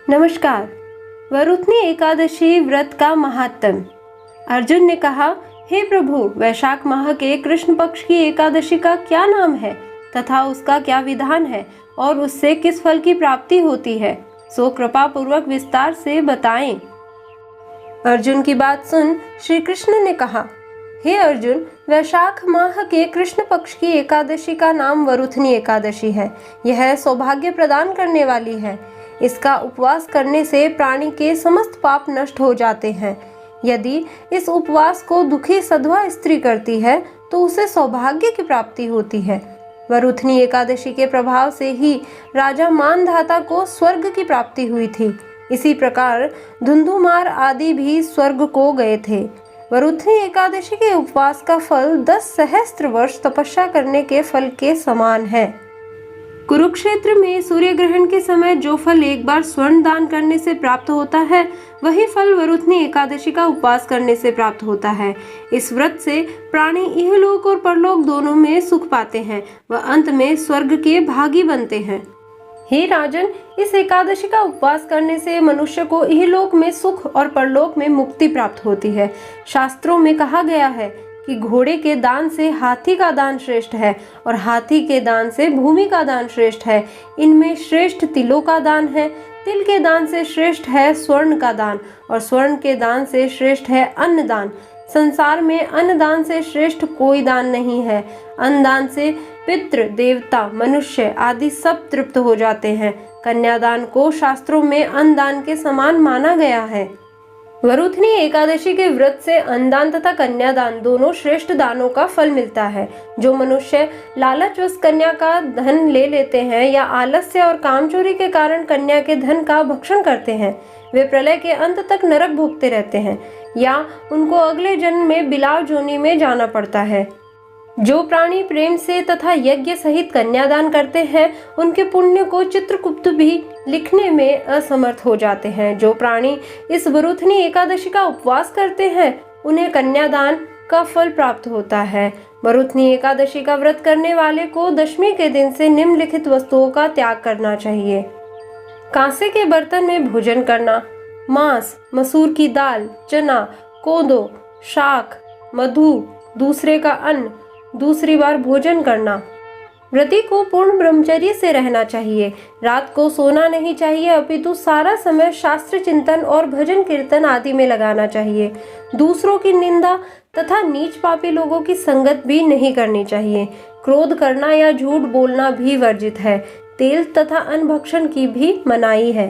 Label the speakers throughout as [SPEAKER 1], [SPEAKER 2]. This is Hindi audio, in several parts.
[SPEAKER 1] नमस्कार। वरुथनी एकादशी व्रत का महात्म्य। अर्जुन ने कहा, हे प्रभु, वैशाख माह के कृष्ण पक्ष की एकादशी का क्या नाम है तथा उसका क्या विधान है और उससे किस फल की प्राप्ति होती है, सो कृपा पूर्वक विस्तार से बताएं। अर्जुन की बात सुन श्री कृष्ण ने कहा, हे अर्जुन, वैशाख माह के कृष्ण पक्ष की एकादशी का नाम वरुथनी एकादशी है। यह सौभाग्य प्रदान करने वाली है। इसका उपवास करने से प्राणी के समस्त पाप नष्ट हो जाते हैं। यदि इस उपवास को दुखी सधवा स्त्री करती है तो उसे सौभाग्य की प्राप्ति होती है। वरुथनी एकादशी के प्रभाव से ही राजा मानधाता को स्वर्ग की प्राप्ति हुई थी। इसी प्रकार धुंधुमार आदि भी स्वर्ग को गए थे। वरुथनी एकादशी के उपवास का फल 10 सहस्त्र वर्ष तपस्या करने के फल के समान है। कुरुक्षेत्र में सूर्य ग्रहण के समय जो फल एक बार स्वर्ण दान करने से प्राप्त होता है, वही फल वरुथनी एकादशी का उपवास करने से प्राप्त होता है। इस व्रत से प्राणी इहलोक और परलोक दोनों में सुख पाते हैं व अंत में स्वर्ग के भागी बनते हैं। हे राजन, इस एकादशी का उपवास करने से मनुष्य को इहलोक में सुख और परलोक में मुक्ति प्राप्त होती है। शास्त्रों में कहा गया है कि घोड़े के दान से हाथी का दान श्रेष्ठ है और हाथी के दान से भूमि का दान श्रेष्ठ है। इनमें श्रेष्ठ तिलों का दान है। तिल के दान से श्रेष्ठ है स्वर्ण का दान और स्वर्ण के दान से श्रेष्ठ है अन्न दान। संसार में अन्न दान से श्रेष्ठ कोई दान नहीं है। अन्न दान से पितृ, देवता, मनुष्य आदि सब तृप्त हो जाते हैं। कन्यादान को शास्त्रों में अन्न दान के समान माना गया है। वरुथनी एकादशी के व्रत से अन्नदान तथा कन्यादान दोनों श्रेष्ठ दानों का फल मिलता है। जो मनुष्य लालचवश कन्या का धन ले लेते हैं या आलस्य और कामचोरी के कारण कन्या के धन का भक्षण करते हैं, वे प्रलय के अंत तक नरक भोगते रहते हैं या उनको अगले जन्म में बिलाव जोनी में जाना पड़ता है। जो प्राणी प्रेम से तथा यज्ञ सहित कन्यादान करते हैं, उनके पुण्य को चित्रगुप्त भी लिखने में असमर्थ हो जाते हैं। जो प्राणी इस वरुथनी एकादशी का उपवास करते हैं, उन्हें कन्यादान का फल प्राप्त होता है। वरुथनी एकादशी का व्रत करने वाले को दशमी के दिन से निम्नलिखित वस्तुओं का त्याग करना चाहिए। कांसे के बर्तन में भोजन करना, मांस, मसूर की दाल, चना, कोदो, शाक, मधु, दूसरे का अन्न, दूसरी बार भोजन करना। व्रती को पूर्ण ब्रह्मचर्य से रहना चाहिए। रात को सोना नहीं चाहिए, अपितु सारा समय शास्त्र चिंतन और भजन कीर्तन आदि में लगाना चाहिए। दूसरों की निंदा तथा नीच पापी लोगों की संगत भी नहीं करनी चाहिए। क्रोध करना या झूठ बोलना भी वर्जित है। तेल तथा अन्न भक्षण की भी मनाही है।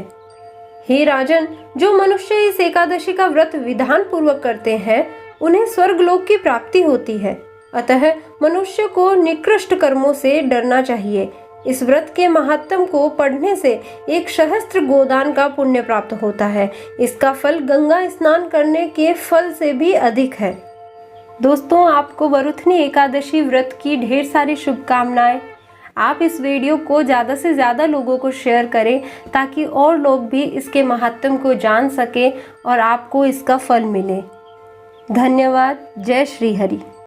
[SPEAKER 1] हे राजन, जो मनुष्य इस एकादशी का व्रत विधान पूर्वक करते हैं, उन्हें स्वर्गलोक की प्राप्ति होती है। अतः मनुष्य को निकृष्ट कर्मों से डरना चाहिए। इस व्रत के महात्म्य को पढ़ने से 1 सहस्त्र गोदान का पुण्य प्राप्त होता है। इसका फल गंगा स्नान करने के फल से भी अधिक है। दोस्तों, आपको वरुथनी एकादशी व्रत की ढेर सारी शुभकामनाएं। आप इस वीडियो को ज़्यादा से ज़्यादा लोगों को शेयर करें ताकि और लोग भी इसके महात्म्य को जान सकें और आपको इसका फल मिले। धन्यवाद। जय श्री हरि।